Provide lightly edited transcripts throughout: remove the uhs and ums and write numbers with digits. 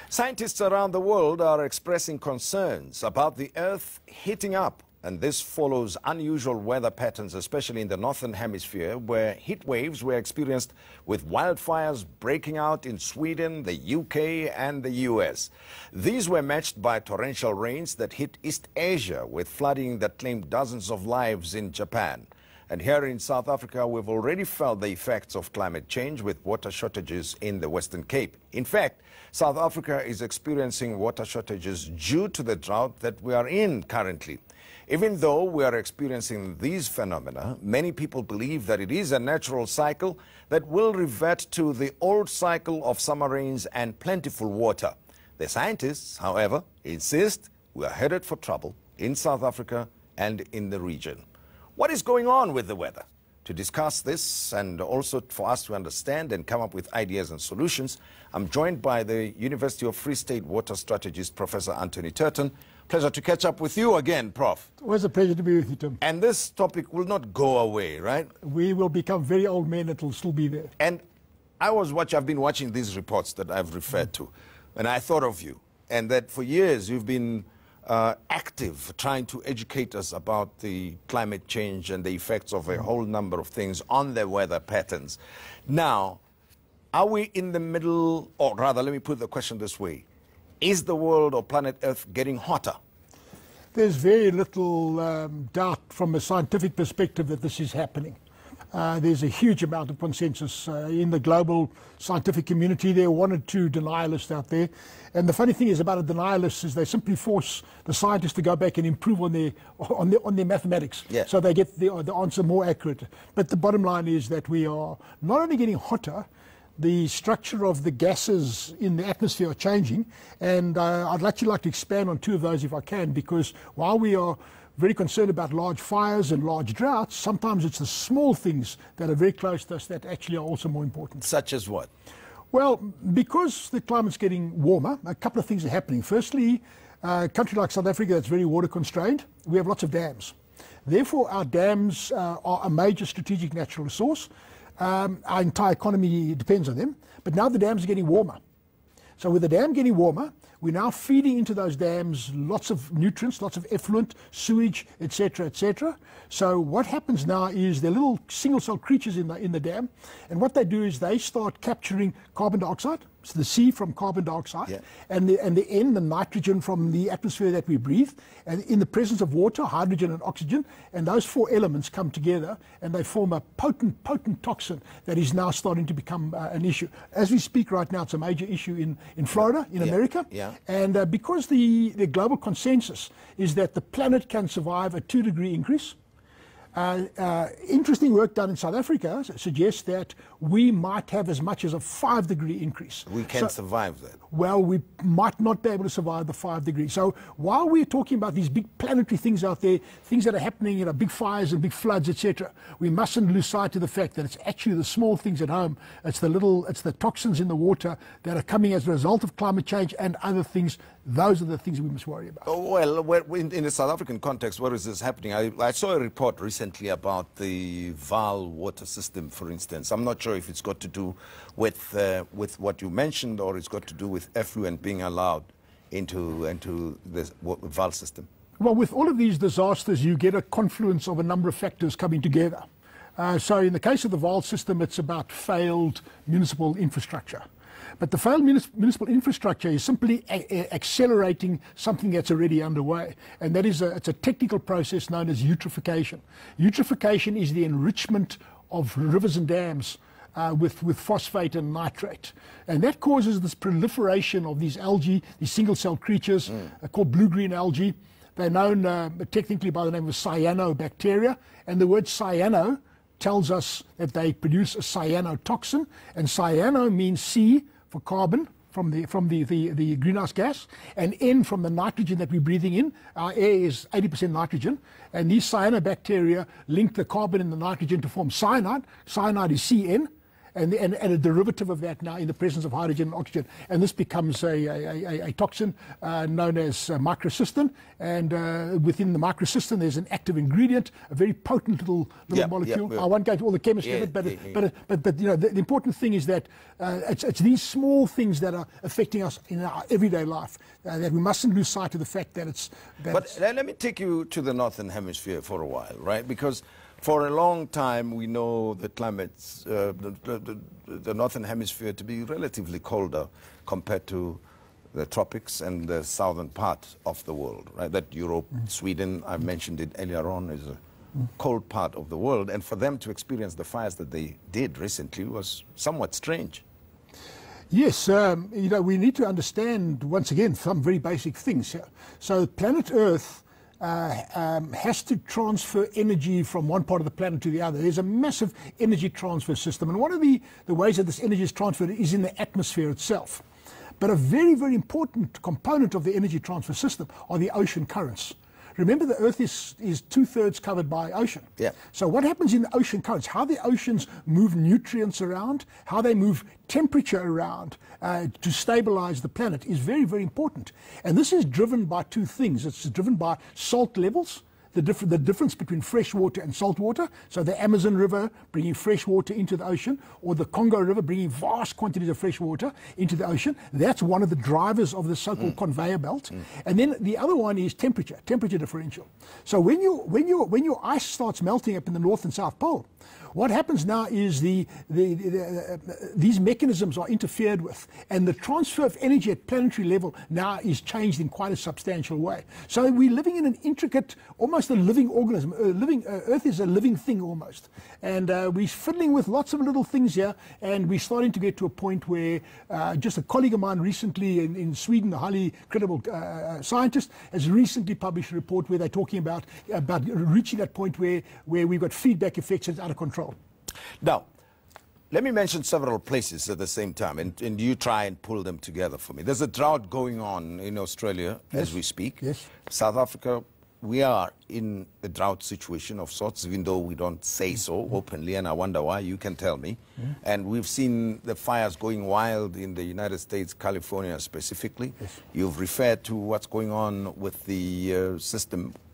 Scientists around the world are expressing concerns about the Earth heating up, and this follows unusual weather patterns, especially in the Northern Hemisphere, where heat waves were experienced with wildfires breaking out in Sweden, the UK and the US. These were matched by torrential rains that hit East Asia, with flooding that claimed dozens of lives in Japan. And here in South Africa, we've already felt the effects of climate change with water shortages in the Western Cape. In fact, South Africa is experiencing water shortages due to the drought that we are in currently. Even though we are experiencing these phenomena, many people believe that it is a natural cycle that will revert to the old cycle of summer rains and plentiful water. The scientists, however, insist we are headed for trouble in South Africa and in the region. What is going on with the weather? To discuss this and also for us to understand and come up with ideas and solutions, I'm joined by the University of Free State water strategist, Professor Anthony Turton. Pleasure to catch up with you again, Prof. Always a pleasure to be with you, Tim. And this topic will not go away, right? We will become very old men. It will still be there. And I've been watching these reports that I've referred to, and I thought of you, and that for years you've been active trying to educate us about the climate change and the effects of a whole number of things on the weather patterns. Now, are we in the middle, or rather, let me put the question this way. Is the world or planet Earth getting hotter? There's very little doubt from a scientific perspective that this is happening. There's a huge amount of consensus in the global scientific community. There are one or two denialists out there. And the funny thing is about a denialist is they simply force the scientists to go back and improve on their mathematics. Yeah. So they get the answer more accurate. But the bottom line is that we are not only getting hotter, the structure of the gases in the atmosphere are changing. And I'd actually like to expand on two of those if I can, because while we are very concerned about large fires and large droughts, sometimes it's the small things that are very close to us that actually are also more important. Such as what? Well, because the climate's getting warmer, a couple of things are happening. Firstly, a country like South Africa that's very water constrained, we have lots of dams. Therefore, our dams are a major strategic natural resource. Our entire economy depends on them. But now the dams are getting warmer. So with the dam getting warmer, we're now feeding into those dams lots of nutrients, lots of effluent, sewage, etc., etc. So what happens now is they're little single-cell creatures in the dam, and what they do is they start capturing carbon dioxide, so the C from carbon dioxide, yeah, and the N, the nitrogen from the atmosphere that we breathe, and in the presence of water, hydrogen and oxygen, and those four elements come together and they form a potent toxin that is now starting to become an issue. As we speak right now, it's a major issue in Florida, in America. Yeah. And because the global consensus is that the planet can survive a 2-degree increase, interesting work done in South Africa suggests that we might have as much as a 5-degree increase. We can survive that. Well, we might not be able to survive the 5 degrees. So while we're talking about these big planetary things out there, things that are happening, big fires and big floods, etc., we mustn't lose sight of the fact that it's actually the small things at home. It's the toxins in the water that are coming as a result of climate change and other things. Those are the things we must worry about. Oh, well, in the South African context, where is this happening? I saw a report recently about the Vaal water system, for instance. I'm not sure if it's got to do with what you mentioned, or it's got to do with effluent being allowed into the Vaal system. Well, with all of these disasters, you get a confluence of a number of factors coming together. So in the case of the Vaal system, it's about failed municipal infrastructure. But the failed municipal infrastructure is simply accelerating something that's already underway, and that is it's a technical process known as eutrophication. Eutrophication is the enrichment of rivers and dams with phosphate and nitrate, and that causes this proliferation of these algae, these single-cell creatures called blue-green algae. They're known technically by the name of cyanobacteria, and the word cyano tells us that they produce a cyanotoxin, and cyano means C for carbon from the greenhouse gas, and N from the nitrogen that we're breathing in. Our air is 80% nitrogen, and these cyanobacteria link the carbon and the nitrogen to form cyanide. Cyanide is CN, and a derivative of that now in the presence of hydrogen and oxygen, and this becomes a toxin known as microcystin, and within the microcystin there's an active ingredient, a very potent little molecule. I won't go into all the chemistry of it, but you know, the important thing is that it's these small things that are affecting us in our everyday life, that we mustn't lose sight of the fact that it's... But let me take you to the Northern Hemisphere for a while, right? Because for a long time we know the climates, the Northern Hemisphere to be relatively colder compared to the tropics and the southern part of the world, right? That Europe, Sweden, I mentioned it earlier on, is a cold part of the world, and for them to experience the fires that they did recently was somewhat strange. Yes, you know, we need to understand, once again, some very basic things here. So planet Earth has to transfer energy from one part of the planet to the other. There's a massive energy transfer system, and one of the ways that this energy is transferred is in the atmosphere itself. But a very, very important component of the energy transfer system are the ocean currents. Remember, the Earth is 2/3 covered by ocean. Yeah. So what happens in the ocean currents, how the oceans move nutrients around, how they move temperature around to stabilize the planet is very, very important. And this is driven by two things. It's driven by salt levels, the difference between fresh water and salt water. So the Amazon River bringing fresh water into the ocean, or the Congo River bringing vast quantities of fresh water into the ocean. That's one of the drivers of the so-called conveyor belt. And then the other one is temperature differential. So when your ice starts melting up in the North and South Pole, what happens now is these mechanisms are interfered with, and the transfer of energy at planetary level now is changed in quite a substantial way. So we're living in an intricate, almost a living organism. Earth is a living thing almost, and we're fiddling with lots of little things here, and we're starting to get to a point where just a colleague of mine recently in Sweden, a highly credible scientist, has recently published a report where they're talking about reaching that point where we've got feedback effects that's out of control. Now, let me mention several places at the same time, and you try and pull them together for me. There's a drought going on in Australia as we speak. Yes. South Africa, we are in a drought situation of sorts, even though we don't say so openly, and I wonder why. You can tell me. And we've seen the fires going wild in the United States, California specifically. Yes. You've referred to what's going on with the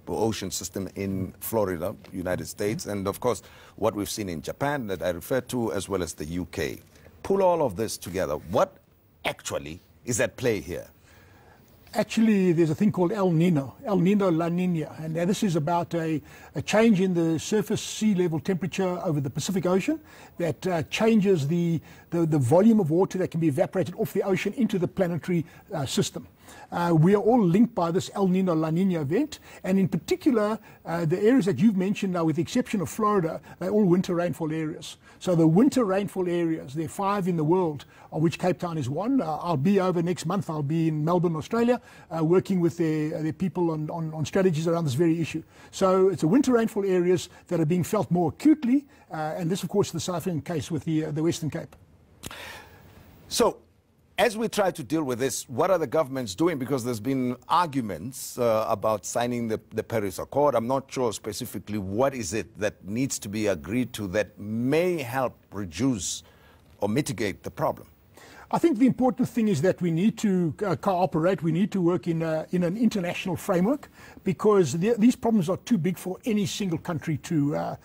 ocean system in Florida, United States, and of course what we've seen in Japan that I referred to, as well as the UK. Pull all of this together. What actually is at play here? Actually, there's a thing called El Nino, La Nina, and this is about a change in the surface sea level temperature over the Pacific Ocean that changes the volume of water that can be evaporated off the ocean into the planetary system. We are all linked by this El Nino La Nina event, and in particular, the areas that you've mentioned now, with the exception of Florida, they're all winter rainfall areas. So the winter rainfall areas, there are 5 in the world, of which Cape Town is one. I'll be over next month, I'll be in Melbourne, Australia, working with their people on strategies around this very issue. So it's the winter rainfall areas that are being felt more acutely, and this, of course, is the South African case with the Western Cape. So, as we try to deal with this, what are the governments doing? Because there's been arguments about signing the Paris Accord. I'm not sure specifically what is it that needs to be agreed to that may help reduce or mitigate the problem. I think the important thing is that we need to cooperate. We need to work in an international framework, because these problems are too big for any single country to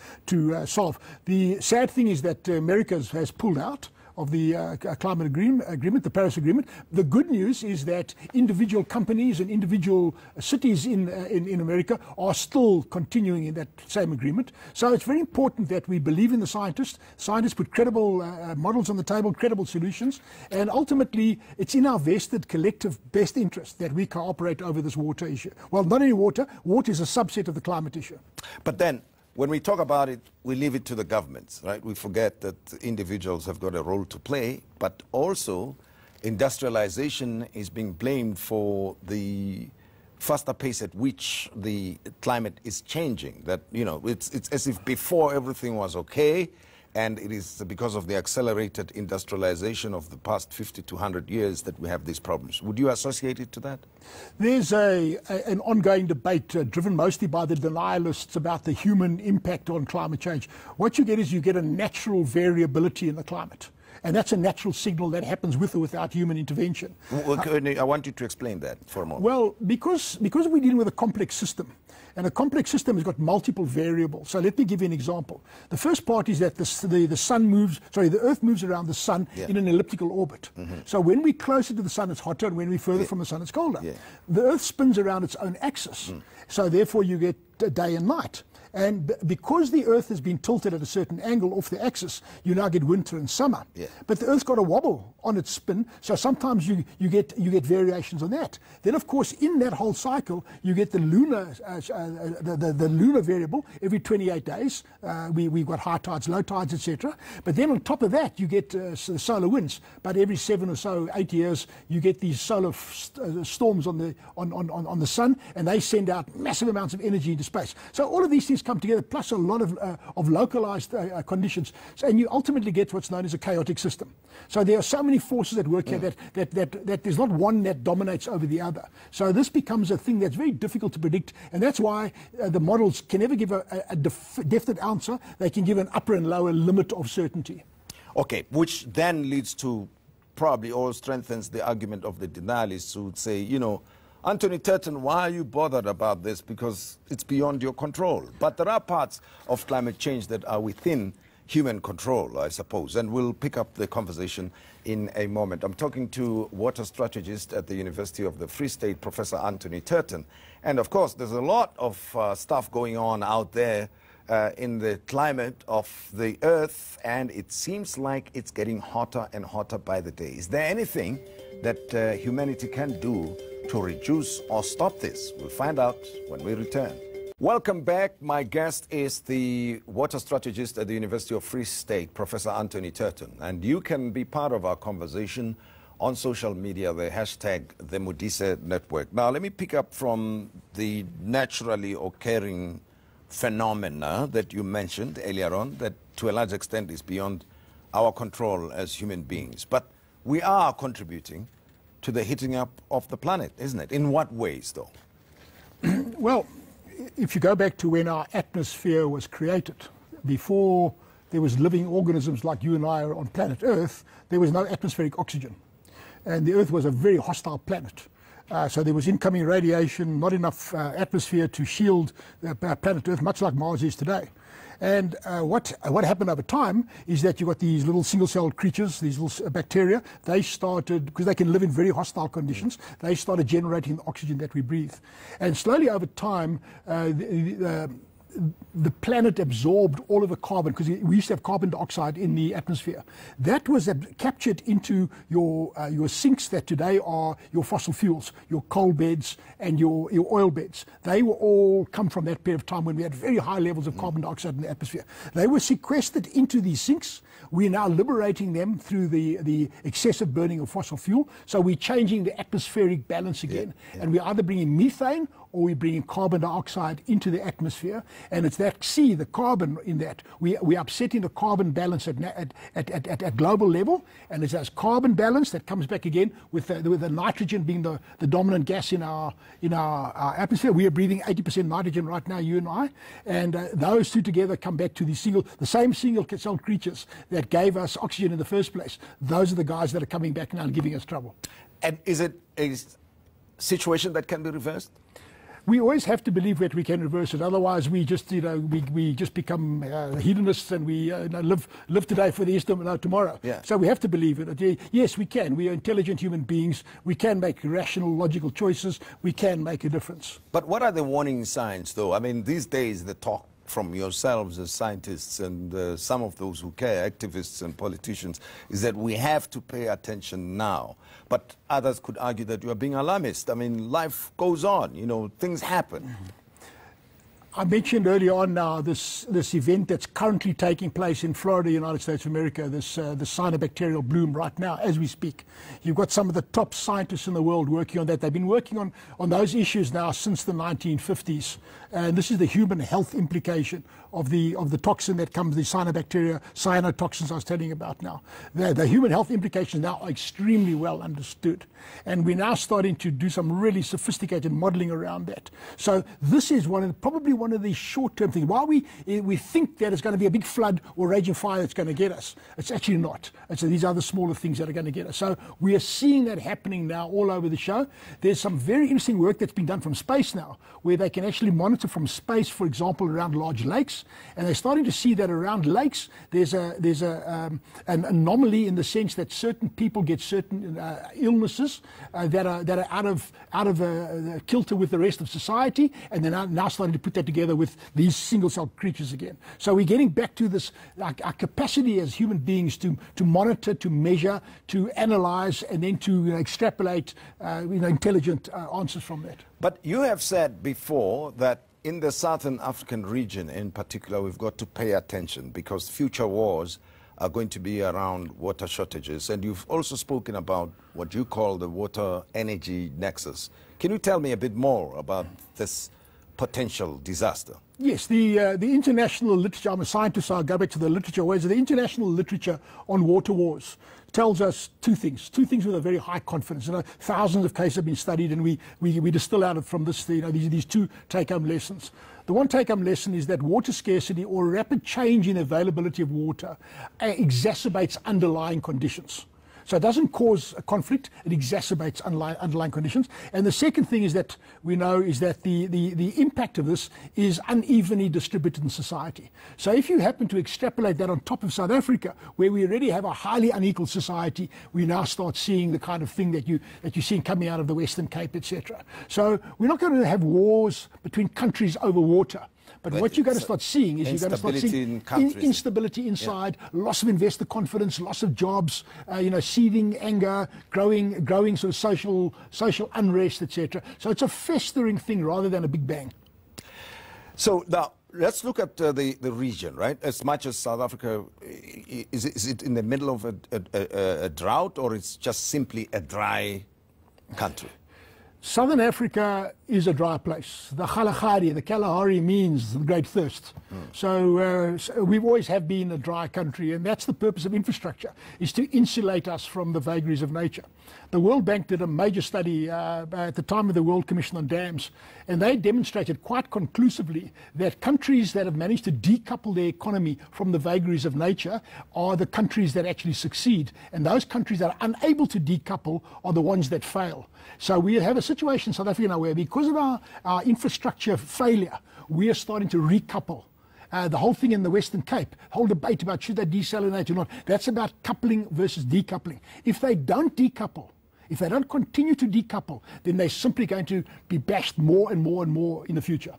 solve. The sad thing is that America has pulled out of the climate agreement, the Paris Agreement. The good news is that individual companies and individual cities in America are still continuing in that same agreement. So it's very important that we believe in the scientists. Scientists put credible models on the table, credible solutions, and ultimately it's in our vested collective best interest that we cooperate over this water issue. Well, not only water is a subset of the climate issue. But then, when we talk about it, we leave it to the governments, right? We forget that individuals have got a role to play, but also industrialization is being blamed for the faster pace at which the climate is changing. That, you know, it's as if before everything was okay, and it is because of the accelerated industrialization of the past 50 to 100 years that we have these problems. Would you associate it to that? There's an ongoing debate driven mostly by the denialists about the human impact on climate change. What you get is you get a natural variability in the climate. And that's a natural signal that happens with or without human intervention. I want you to explain that for a moment. Well, because we're dealing with a complex system, and a complex system has got multiple variables. So let me give you an example. The first part is that the Earth moves around the sun in an elliptical orbit. So when we're closer to the sun, it's hotter, and when we're further from the sun, it's colder. The Earth spins around its own axis. So therefore you get day and night. And because the Earth has been tilted at a certain angle off the axis, you now get winter and summer. But the Earth's got a wobble on its spin, so sometimes you get variations on that. Then, of course, in that whole cycle, you get the lunar the lunar variable every 28 days. We've got high tides, low tides, etc. But then on top of that, you get solar winds. But every 7 or so, 8 years, you get these solar storms on the sun, and they send out massive amounts of energy into space. So all of these things come together, plus a lot of localized conditions, and you ultimately get what's known as a chaotic system. So there are so many forces at work here that there's not one that dominates over the other. So this becomes a thing that's very difficult to predict, and that's why the models can never give a definite answer. They can give an upper and lower limit of certainty. Okay, which then leads to probably or strengthens the argument of the denialists who would say, you know, Anthony Turton, why are you bothered about this? Because it's beyond your control. But there are parts of climate change that are within human control, I suppose. And we'll pick up the conversation in a moment. I'm talking to water strategist at the University of the Free State, Professor Anthony Turton. And of course, there's a lot of stuff going on out there in the climate of the Earth, and it seems like it's getting hotter and hotter by the day. Is there anything that humanity can do to reduce or stop this? We'll find out when we return. Welcome back. My guest is the water strategist at the University of Free State, Professor Anthony Turton. And you can be part of our conversation on social media, the hashtag the Modise Network. Now, let me pick up from the naturally occurring phenomena that you mentioned earlier on, that to a large extent is beyond our control as human beings. But we are contributing to the heating up of the planet, isn't it? In what ways, though? Well, if you go back to when our atmosphere was created, before there was living organisms like you and I are on planet Earth, there was no atmospheric oxygen. And the Earth was a very hostile planet. So there was incoming radiation, not enough atmosphere to shield planet Earth, much like Mars is today. And what happened over time is that you got these little single-celled creatures, these little bacteria. They started, because they can live in very hostile conditions, they started generating the oxygen that we breathe. And slowly over time, the planet absorbed all of the carbon, because we used to have carbon dioxide in the atmosphere. That was captured into your sinks that today are your fossil fuels, your coal beds and your oil beds. They were all come from that period of time when we had very high levels of carbon dioxide in the atmosphere. They were sequestered into these sinks. We're now liberating them through the excessive burning of fossil fuel. So we're changing the atmospheric balance again. And we're either bringing methane or we're bringing carbon dioxide into the atmosphere. And it's that the carbon in that. We're upsetting the carbon balance at global level. And it's that carbon balance that comes back again with the nitrogen being the dominant gas in our atmosphere. We are breathing 80% nitrogen right now, you and I. And those two together come back to the same single-celled creatures that gave us oxygen in the first place. Those are the guys that are coming back now and giving us trouble. And is it a situation that can be reversed? We always have to believe that we can reverse it. Otherwise, we just, we just become hedonists, and we live today for the tomorrow. So we have to believe it. Yes, we can. We are intelligent human beings. We can make rational, logical choices. We can make a difference. But what are the warning signs, though? I mean, these days, the talk from yourselves as scientists and some of those who care, activists and politicians, is that we have to pay attention now. But others could argue that you are being alarmist. I mean, life goes on, things happen. I mentioned earlier on now this event that's currently taking place in Florida, United States of America, this the cyanobacterial bloom right now as we speak. You've got some of the top scientists in the world working on that. They've been working on those issues now since the 1950s. And this is the human health implication of the toxin that comes, the cyanotoxins I was telling you about now. The human health implications now are extremely well understood. And we're now starting to do some really sophisticated modeling around that. So this is probably one of the short-term things. While we think that it's going to be a big flood or raging fire that's going to get us, it's actually not. It's these other smaller things that are going to get us. So we are seeing that happening now all over the show. There's some very interesting work that's been done from space now, where they can actually monitor from space, for example, around large lakes. And they're starting to see that around lakes, there's an anomaly in the sense that certain people get certain illnesses that are out of kilter with the rest of society, and they're now starting to put that together with these single-celled creatures again. So we're getting back to this, our capacity as human beings to monitor, to measure, to analyze, and then to extrapolate intelligent answers from that. But you have said before that in the Southern African region in particular, we've got to pay attention because future wars are going to be around water shortages. And you've also spoken about what you call the water energy nexus. Can you tell me a bit more about this potential disaster? Yes, the international literature, I'm a scientist, so I'll go back to the literature. Whereas the international literature on water wars tells us two things with a very high confidence. Thousands of cases have been studied, and we distill out from this, these two take-home lessons. The one take-home lesson is that water scarcity or rapid change in availability of water exacerbates underlying conditions. So it doesn't cause a conflict, it exacerbates underlying conditions. And the second thing is that we know is that the impact of this is unevenly distributed in society. So if you happen to extrapolate that on top of South Africa, where we already have a highly unequal society, we now start seeing the kind of thing that you're seeing coming out of the Western Cape, etc. So we're not going to have wars between countries over water. But what you're going to start seeing is you're going to start seeing instability inside, loss of investor confidence, loss of jobs, seething anger, growing sort of social unrest, etc. So it's a festering thing rather than a big bang. So now let's look at the region, right? As much as South Africa, is it in the middle of a drought, or it's just simply a dry country? Southern Africa is a dry place. The Kalahari means the great thirst. So we always have been a dry country, and that's the purpose of infrastructure, is to insulate us from the vagaries of nature. The World Bank did a major study at the time of the World Commission on Dams, and they demonstrated quite conclusively that countries that have managed to decouple their economy from the vagaries of nature are the countries that actually succeed, and those countries that are unable to decouple are the ones that fail. So we have a situation in South Africa now where, because of our infrastructure failure, we are starting to recouple. The whole thing in the Western Cape, the whole debate about should they desalinate or not, that's about coupling versus decoupling. If they don't decouple, if they don't continue to decouple, then they're simply going to be bashed more and more and more in the future.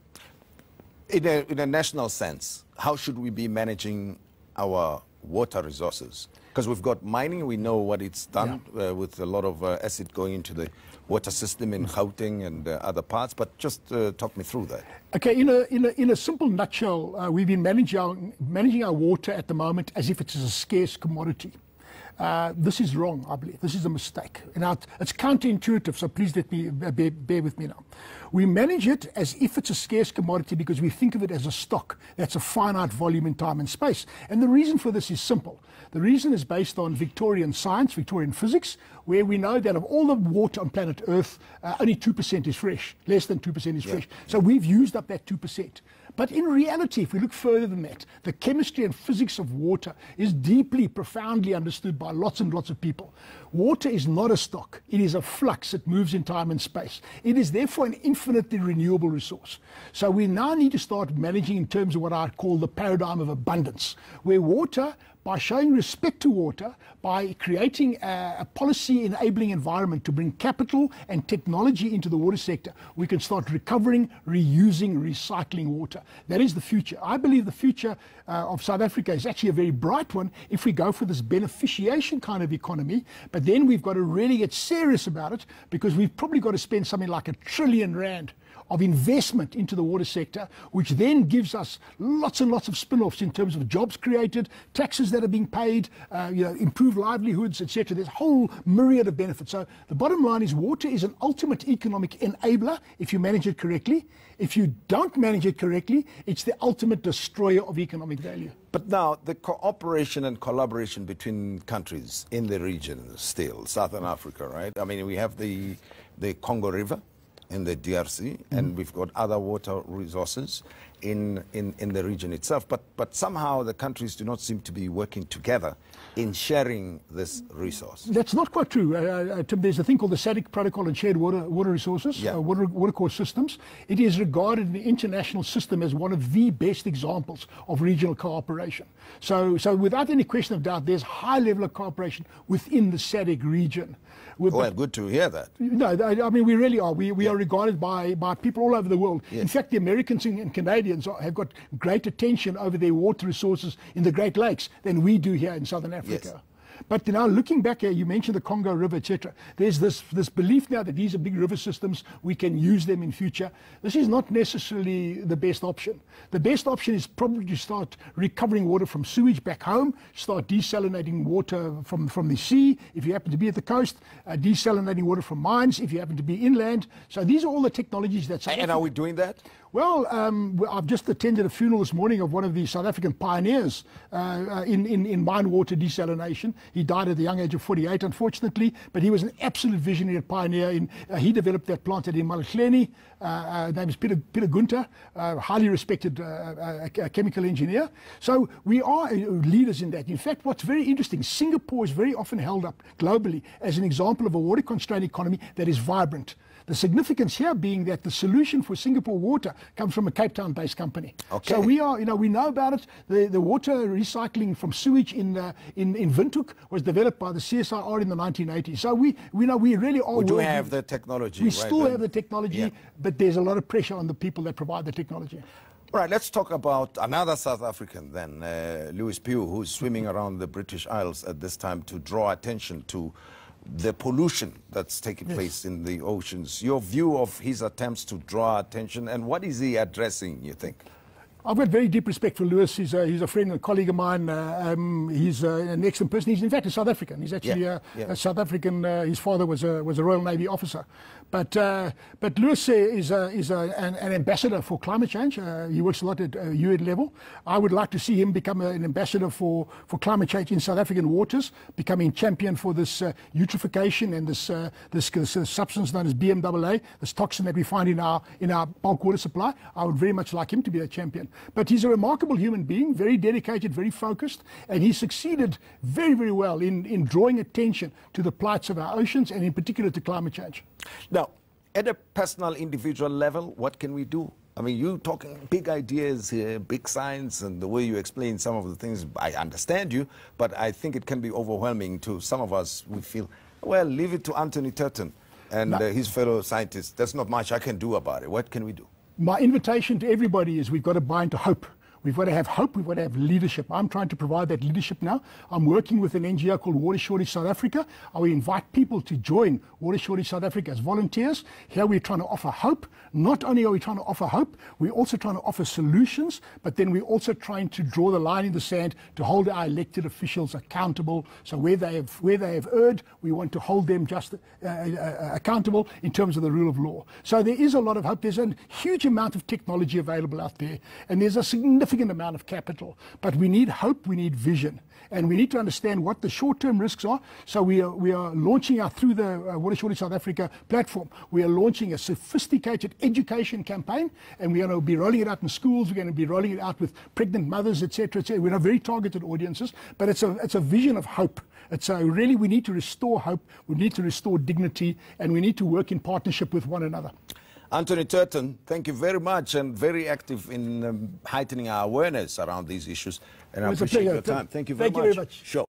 In a national sense, how should we be managing our water resources? Because we've got mining, we know what it's done with a lot of acid going into the water system in Gauteng and other parts, but just talk me through that. Okay, in a simple nutshell, we've been managing our water at the moment as if it's a scarce commodity. This is wrong, I believe. This is a mistake. Now, it's counterintuitive, so please let me bear with me now. We manage it as if it's a scarce commodity because we think of it as a stock that's a finite volume in time and space. And the reason for this is simple. The reason is based on Victorian science, Victorian physics, where we know that of all the water on planet Earth, only 2% is fresh, less than 2% is fresh. So we've used up that 2%. But in reality, if we look further than that, the chemistry and physics of water is deeply, profoundly understood by lots and lots of people. Water is not a stock. It is a flux. It moves in time and space. It is therefore an infinitely renewable resource. So we now need to start managing in terms of what I call the paradigm of abundance, where water, by showing respect to water, by creating a policy-enabling environment to bring capital and technology into the water sector, we can start recovering, reusing, recycling water. That is the future. I believe the future of South Africa is actually a very bright one if we go for this beneficiation kind of economy, but then we've got to really get serious about it, because we've probably got to spend something like R1 trillion of investment into the water sector, which then gives us lots and lots of spin-offs in terms of jobs created, taxes that are being paid, improved livelihoods, etc. There's a whole myriad of benefits. So the bottom line is water is an ultimate economic enabler if you manage it correctly. If you don't manage it correctly, it's the ultimate destroyer of economic value. But now, the cooperation and collaboration between countries in the region still, Southern Africa, right? I mean, we have the Congo River in the DRC, and we've got other water resources in the region itself. But somehow the countries do not seem to be working together in sharing this resource. That's not quite true. There's a thing called the SADC Protocol on Shared Water Resources, watercourse systems. It is regarded in the international system as one of the best examples of regional cooperation. So without any question of doubt, there's high level of cooperation within the SADC region. Well, good to hear that. No, I mean, we really are. We are regarded by people all over the world. Yes. In fact, the Americans and Canadians have got great attention over their water resources in the Great Lakes than we do here in Southern Africa. Yes. But now looking back here, you mentioned the Congo River, etc. There's this belief now that these are big river systems, we can use them in future. This is not necessarily the best option. The best option is probably to start recovering water from sewage back home, start desalinating water from the sea, if you happen to be at the coast, desalinating water from mines, if you happen to be inland. So these are all the technologies that... And are we doing that? Well, I've just attended a funeral this morning of one of the South African pioneers in mine water desalination. He died at the young age of 48, unfortunately, but he was an absolute visionary pioneer. He developed that plant at Imalahleni. His name is Peter Gunther, highly respected chemical engineer. So we are leaders in that. In fact, what's very interesting, Singapore is very often held up globally as an example of a water-constrained economy that is vibrant. The significance here being that the solution for Singapore water comes from a Cape Town-based company. Okay. So we are, we know about it. The water recycling from sewage in Windhoek was developed by the CSIR in the 1980s. So we know we really are. We do have the technology. We still have the technology, but there's a lot of pressure on the people that provide the technology. All right, let's talk about another South African then, Pugh, who's swimming around the British Isles at this time to draw attention to the pollution that's taking place in the oceans. Your view of his attempts to draw attention, and what is he addressing, you think? I've got very deep respect for Lewis. He's a friend and a colleague of mine. He's an excellent person. He's in fact a South African. He's actually a South African. His father was a Royal Navy officer. But Lewis is an ambassador for climate change. He works a lot at UN level. I would like to see him become an ambassador for climate change in South African waters, becoming champion for this eutrophication and this substance known as BMAA, this toxin that we find in our bulk water supply. I would very much like him to be a champion. But he's a remarkable human being, very dedicated, very focused, and he succeeded very, very well in drawing attention to the plights of our oceans and in particular to climate change. Now, at a personal, individual level, what can we do? I mean, you're talking big ideas here, big science, and the way you explain some of the things, I understand you, but I think it can be overwhelming to some of us. We feel, well, leave it to Anthony Turton and his fellow scientists. There's not much I can do about it. What can we do? My invitation to everybody is we've got to buy into hope. We've got to have hope, we've got to have leadership. I'm trying to provide that leadership now. I'm working with an NGO called Water Shortage South Africa. I will invite people to join Water Shortage South Africa as volunteers. Here we're trying to offer hope. Not only are we trying to offer hope, we're also trying to offer solutions, but then we're also trying to draw the line in the sand to hold our elected officials accountable. So where they have erred, we want to hold them just accountable in terms of the rule of law. So there is a lot of hope. There's a huge amount of technology available out there, and there's a significant amount of capital, but we need hope, we need vision, and we need to understand what the short-term risks are. So we are launching through the Water Shortage South Africa platform, we are launching a sophisticated education campaign, and we're going to be rolling it out in schools, we're going to be rolling it out with pregnant mothers, etc., etc. We're not very targeted audiences, but it's a vision of hope. It's really, we need to restore hope, we need to restore dignity, and we need to work in partnership with one another. Anthony Turton, thank you very much, and very active in heightening our awareness around these issues. And I appreciate your time. Thank you very much. Sure.